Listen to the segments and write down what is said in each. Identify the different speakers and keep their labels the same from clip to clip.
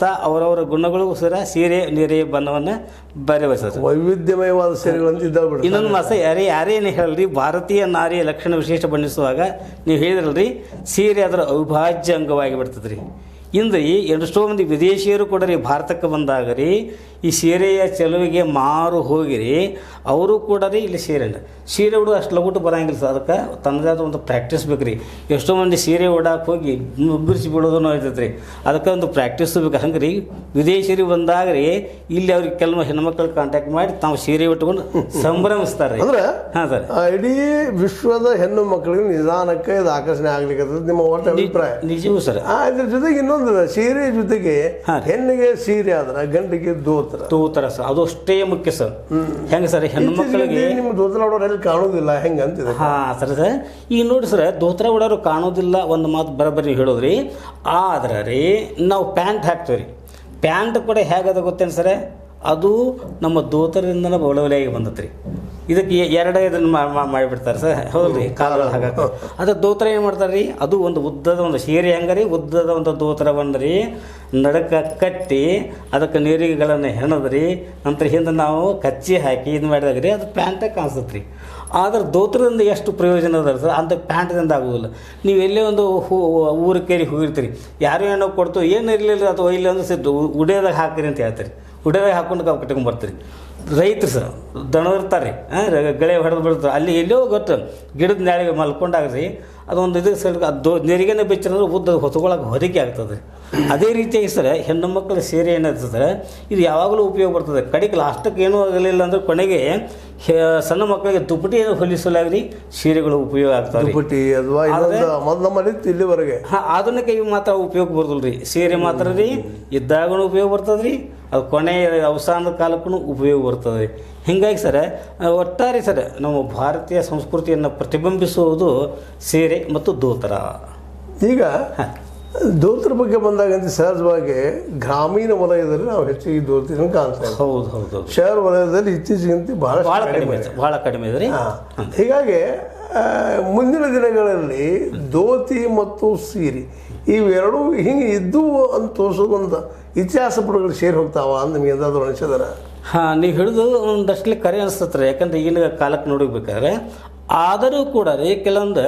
Speaker 1: ಅವರವರ ಗುಣಗಳು ಸರ ಸೀರೆ ನೀರೆ ಬಣ್ಣವನ್ನು ಬರೆವಸ
Speaker 2: ವೈವಿಧ್ಯಮಯವಾದ ಸೀರೆಗಳಂತ ಇದ್ದಾವೆ.
Speaker 1: ಇನ್ನೊಂದು ಮಾಸ ಯಾರೇನು ಹೇಳಲ್ರಿ, ಭಾರತೀಯ ನಾರಿಯ ಲಕ್ಷಣ ವಿಶೇಷ ಬಣ್ಣಿಸುವಾಗ ನೀವು ಹೇಳಿದ್ರಲ್ರಿ, ಸೀರೆ ಅದರ ಅವಿಭಾಜ್ಯ ಅಂಗವಾಗಿ ಬಿಡ್ತದ್ರಿ. ಇಂದು ಎಷ್ಟೋ ಮಂದಿ ವಿದೇಶಿಯರು ಕೂಡ ರೀ ಭಾರತಕ್ಕೆ ಬಂದಾಗ ರೀ ಈ ಸೀರೆಯ ಚೆಲುವಿಗೆ ಮಾರು ಹೋಗಿರಿ ಅವರು ಕೂಡ ರೀ ಇಲ್ಲಿ ಸೀರೆ ಉಡು ಅಷ್ಟು ಲಗುಟು ಬರೋಂಗಿಲ್ಲ ಸರ್. ಅದಕ್ಕೆ ತನ್ನದೇ ಆದ ಒಂದು ಪ್ರಾಕ್ಟೀಸ್ ಬೇಕು ರೀ. ಎಷ್ಟೋ ಮಂದಿ ಸೀರೆ ಉಡಾಕೆ ಹೋಗಿ ಮುಗ್ಗಿರಿಸಿ ಬಿಡೋದನ್ನು ಆಯ್ತೈತೆ ರೀ. ಅದಕ್ಕೆ ಒಂದು ಪ್ರಾಕ್ಟೀಸ್ ಬೇಕು. ಹಂಗೆ ರೀ ವಿದೇಶಿಯರಿಗೆ ಬಂದಾಗ ರೀ ಇಲ್ಲಿ ಅವ್ರಿಗೆ ಕೆಲವು ಹೆಣ್ಮಕ್ಳು ಕಾಂಟ್ಯಾಕ್ಟ್ ಮಾಡಿ ತಾವು ಸೀರೆ ಉಟ್ಕೊಂಡು ಸಂಭ್ರಮಿಸ್ತಾರೆ ರೀ.
Speaker 2: ಅಂದ್ರೆ
Speaker 1: ಹಾಂ ಸರ್,
Speaker 2: ಇಡೀ ವಿಶ್ವದ ಹೆಣ್ಣು ಮಕ್ಕಳಿಗೆ ನಿಧಾನಕ್ಕೆ ಇದು ಆಕರ್ಷಣೆ ಆಗ್ಲಿಕ್ಕೆ ನಿಮ್ಮ ಒಟ್ಟು ಅಭಿಪ್ರಾಯ
Speaker 1: ನಿಜವೂ ಸರ್.
Speaker 2: ಇದ್ರ ಜೊತೆಗೆ ಇನ್ನೊಂದು ಸೀರೆ ಜೊತೆಗೆ ಹೆಣ್ಣಿಗೆ ಸೀರೆ ಆದ್ರೆ ಗಂಡಿಗೆ ದೋತರ
Speaker 1: ಸರ್, ಅದು ಅಷ್ಟೇ ಮುಖ್ಯ ಸರ್. ಹೆಂಗೆ ಸರ್ ಹೆಣ್ಣು ಮಕ್ಕಳಿಗೆ
Speaker 2: ನಿಮ್ಮ ದೋತ್ರ ಉಡೋರಲ್ಲಿ ಕಾಣೋದಿಲ್ಲ ಹೆಂಗೆ ಅಂತಿದೆ.
Speaker 1: ಹಾಂ ಸರ್ ಈಗ ನೋಡಿ ಸರ್, ದೋತ್ರ ಉಡೋರು ಕಾಣೋದಿಲ್ಲ ಒಂದು ಮಾತು ಬರೋಬ್ಬರಿ ಹೇಳಿದ್ರಿ. ಆದ್ರೆ ರೀ ನಾವು ಪ್ಯಾಂಟ್ ಹಾಕ್ತೀವಿ ರೀ, ಪ್ಯಾಂಟ್ ಕೂಡ ಹೇಗದ ಗೊತ್ತೇನು ಸರ್, ಅದು ನಮ್ಮ ದೋತರದಿಂದನೇ ಒಳವಲೆಯಾಗಿ ಬಂದತ್ರಿ. ಇದಕ್ಕೆ ಎರಡು ಇದನ್ನು ಮಾಡಿಬಿಡ್ತಾರೆ ಸರ್. ಹೌದ್ರಿ, ಕಾಲುಗಳು ಹಾಕಕ್ಕೆ ಅದು ದೋತ್ರ ಏನು ಮಾಡ್ತಾರೆ ರೀ, ಅದು ಒಂದು ಉದ್ದದ ಒಂದು ಸೀರೆ ಹಂಗೆ ರೀ, ಉದ್ದದ ಒಂದು ದೋತ್ರವನ್ನು ರೀ ನಡಕ ಕಟ್ಟಿ ಅದಕ್ಕೆ ನೀರಿಗೆಗಳನ್ನು ಹೆಣದ್ರಿ ನಂತರ ಹಿಂದೆ ನಾವು ಕಚ್ಚಿ ಹಾಕಿ ಇದು ಮಾಡಿದಾಗ ರೀ ಅದು ಪ್ಯಾಂಟಾಗಿ ಕಾಣಿಸ್ತದೆ ರೀ. ಆದ್ರೆ ದೋತ್ರದಿಂದ ಎಷ್ಟು ಪ್ರಯೋಜನ ಅದ ಸರ್, ಅಂತ ಪ್ಯಾಂಟ್ದಿಂದ ಆಗೋದಿಲ್ಲ. ನೀವು ಎಲ್ಲೇ ಒಂದು ಊರು ಕೇರಿ ಹೋಗಿರ್ತೀರಿ, ಯಾರು ಏನೋ ಕೊಡ್ತು ಏನು ಇರಲಿಲ್ಲ ಅಥವಾ ಇಲ್ಲಿ ಒಂದು ಸಿಟ್ಟು ಉಡಿಯೋದಾಗ ಹಾಕಿರಿ ಅಂತ ಹೇಳ್ತಾರೆ. ಉಡಿಯೋದಾಗ ಹಾಕೊಂಡು ಕಟ್ಕೊಂಡ್ಬರ್ತೀರಿ. ರೈತರು ಸರ್ ದಣದಿರ್ತಾರೆ ರೀ, ಗಳೆ ಹೊಡೆದು ಬಿಡ್ತಾರೆ. ಅಲ್ಲಿ ಎಲ್ಲೋ ಗೊತ್ತು ಗಿಡದ ನಾಳೆಗೆ ಮಲ್ಕೊಂಡಾಗ್ರಿ ಅದೊಂದು ಇದು ಸೈಡ್ ಅದು ನೀರಿಗೇನೆ ಬೆಚ್ಚಂದ್ರೆ ಉದ್ದ ಹೊತ್ಕೊಳಕ್ಕೆ ಹೊದಿಕೆ ಆಗ್ತದೆ. ಅದೇ ರೀತಿಯಾಗಿ ಸರ್ ಹೆಣ್ಣು ಮಕ್ಕಳ ಸೀರೆ ಏನಾಗ್ತದೆ ಇದು ಯಾವಾಗಲೂ ಉಪಯೋಗ ಬರ್ತದೆ. ಕಡೆಗೆ ಲಾಸ್ಟಕ್ಕೆ ಏನೂ ಆಗಲಿಲ್ಲ ಅಂದ್ರೆ ಕೊನೆಗೆ ಸಣ್ಣ ಮಕ್ಕಳಿಗೆ ದುಪ್ಪಟಿ ಏನು ಹೊಲಿಸಲಾಗ್ರಿ ಸೀರೆಗಳು ಉಪಯೋಗ ಆಗ್ತವೆ.
Speaker 2: ದುಪ್ಪಟಿ ಅಥವಾ ನಮ್ಮಲ್ಲಿ ಇಲ್ಲಿವರೆಗೆ
Speaker 1: ಹಾಂ ಆಧುನಿಕ ಇವು ಮಾತ್ರ ಉಪಯೋಗ ಬರ್ತಲ್ಲ ರೀ. ಸೀರೆ ಮಾತ್ರ ರೀ ಇದ್ದಾಗೂ ಉಪಯೋಗ ಬರ್ತದೆ ರೀ, ಅದು ಕೊನೆಯ ಅವಸಾನದ ಕಾಲಕ್ಕೂ ಉಪಯೋಗ ಬರ್ತದೆ. ಹೀಗಾಗಿ ಸರ್ ಒಟ್ಟಾರೆ ಸರ್ ನಮ್ಮ ಭಾರತೀಯ ಸಂಸ್ಕೃತಿಯನ್ನು ಪ್ರತಿಬಿಂಬಿಸುವುದು ಸೀರೆ ಮತ್ತು ದೋತರ.
Speaker 2: ಈಗ ದೋತ್ರ ಬಗ್ಗೆ ಬಂದಾಗಂತ ಸಹಜವಾಗಿ ಗ್ರಾಮೀಣ ವಲಯದಲ್ಲಿ ನಾವು ಹೆಚ್ಚಿಗೆ ದೋತಿನ ಕಾಣ್ತೇವೆ.
Speaker 1: ಹೌದು.
Speaker 2: ಶಹರ ವಲಯದಲ್ಲಿ ಇತ್ತೀಚೆಗಂತ
Speaker 1: ಬಹಳ ಕಡಿಮೆ ಇದೆ ರೀ.
Speaker 2: ಹೀಗಾಗಿ ಮುಂದಿನ ದಿನಗಳಲ್ಲಿ ಧೋತಿ ಮತ್ತು ಸೀರೆ ಇವೆರಡೂ ಹಿಂಗೆ ಇದ್ದು ಅಂತ ತೋರಿಸೋದೊಂದು ಇತಿಹಾಸ ಪುಟಗಳು ಸೇರಿ ಹೋಗ್ತಾವ ಅಂತ ನಿಮ್ಗೆ ಎಂದಾದ್ರು ಅನಿಸಿದಾರ?
Speaker 1: ಹಾಂ, ನೀವು ಹಿಡಿದು ಒಂದಷ್ಟಲ್ಲಿ ಕರೆ ಅನಿಸ್ತತ್ರಿ. ಯಾಕಂದ್ರೆ ಈಗಿನ ಕಾಲಕ್ಕೆ ನೋಡಬೇಕಾದ್ರೆ ಆದರೂ ಕೂಡ ರೀ ಕೆಲವೊಂದು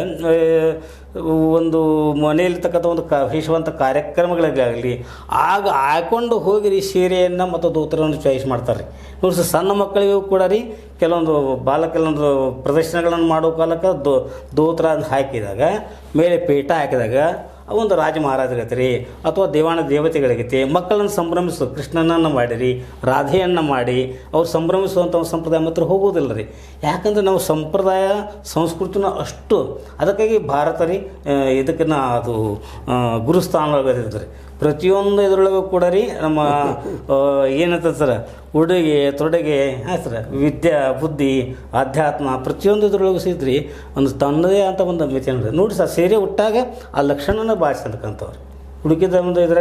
Speaker 1: ಒಂದು ಮನೆಯಲ್ಲಿರ್ತಕ್ಕಂಥ ಒಂದು ವಿಶೇಷವಂತ ಕಾರ್ಯಕ್ರಮಗಳಿಗಾಗಲಿ ಆಗ ಹಾಕೊಂಡು ಹೋಗಿ ರೀ ಸೀರೆಯನ್ನು ಮತ್ತು ದೋತ್ರವನ್ನು ಚಾಯ್ಸ್ ಮಾಡ್ತಾರೆ ರೀ. ನೋಡಿ ಸರ್, ಸಣ್ಣ ಮಕ್ಕಳಿಗೂ ಕೂಡ ರೀ ಕೆಲವೊಂದು ಕೆಲವೊಂದು ಪ್ರದರ್ಶನಗಳನ್ನು ಮಾಡೋ ಕಾಲಕ್ಕೆ ದೋತ್ರ ಅಂತ ಹಾಕಿದಾಗ ಮೇಲೆ ಪೀಠ ಹಾಕಿದಾಗ ಒಂದು ರಾಜ ಮಹಾರಾಜರಿಗೆ ರೀ ಅಥವಾ ದೇವತೆಗಳಿಗೈತಿ ಮಕ್ಕಳನ್ನು ಸಂಭ್ರಮಿಸೋ ಕೃಷ್ಣನನ್ನು ಮಾಡಿರಿ ರಾಧೆಯನ್ನು ಮಾಡಿ ಅವ್ರು ಸಂಭ್ರಮಿಸುವಂಥ ಒಂದು ಸಂಪ್ರದಾಯ ಮಾತ್ರ ಹೋಗೋದಿಲ್ಲ ರೀ. ಯಾಕಂದರೆ ನಾವು ಸಂಪ್ರದಾಯ ಸಂಸ್ಕೃತಿನ ಅಷ್ಟು ಅದಕ್ಕಾಗಿ ಭಾರತ ರೀ ಇದಕ್ಕೆ ಅದು ಗುರುಸ್ಥಾನವಾಗಿರ್ತದೆ ರೀ. ಪ್ರತಿಯೊಂದು ಇದರೊಳಗೂ ಕೂಡ ರೀ ನಮ್ಮ ಏನಂತ ಸರ್ ಉಡುಗೆ ತೊಡುಗೆ ಸರ್ ವಿದ್ಯೆ ಬುದ್ಧಿ ಅಧ್ಯಾತ್ಮ ಪ್ರತಿಯೊಂದು ಇದ್ರೊಳಗೂ ಸಿದ್ರಿ ಒಂದು ತನ್ನದೇ ಅಂತ ಒಂದು ಮಿತಿ ನೋಡಿ ಸರ್. ಸೀರೆ ಉಟ್ಟಾಗ ಆ ಲಕ್ಷಣನ ಭಾಷೆ ಅಂತಕ್ಕಂಥವ್ರು ಹುಡುಕಿದ ಒಂದು ಇದ್ರಾಗ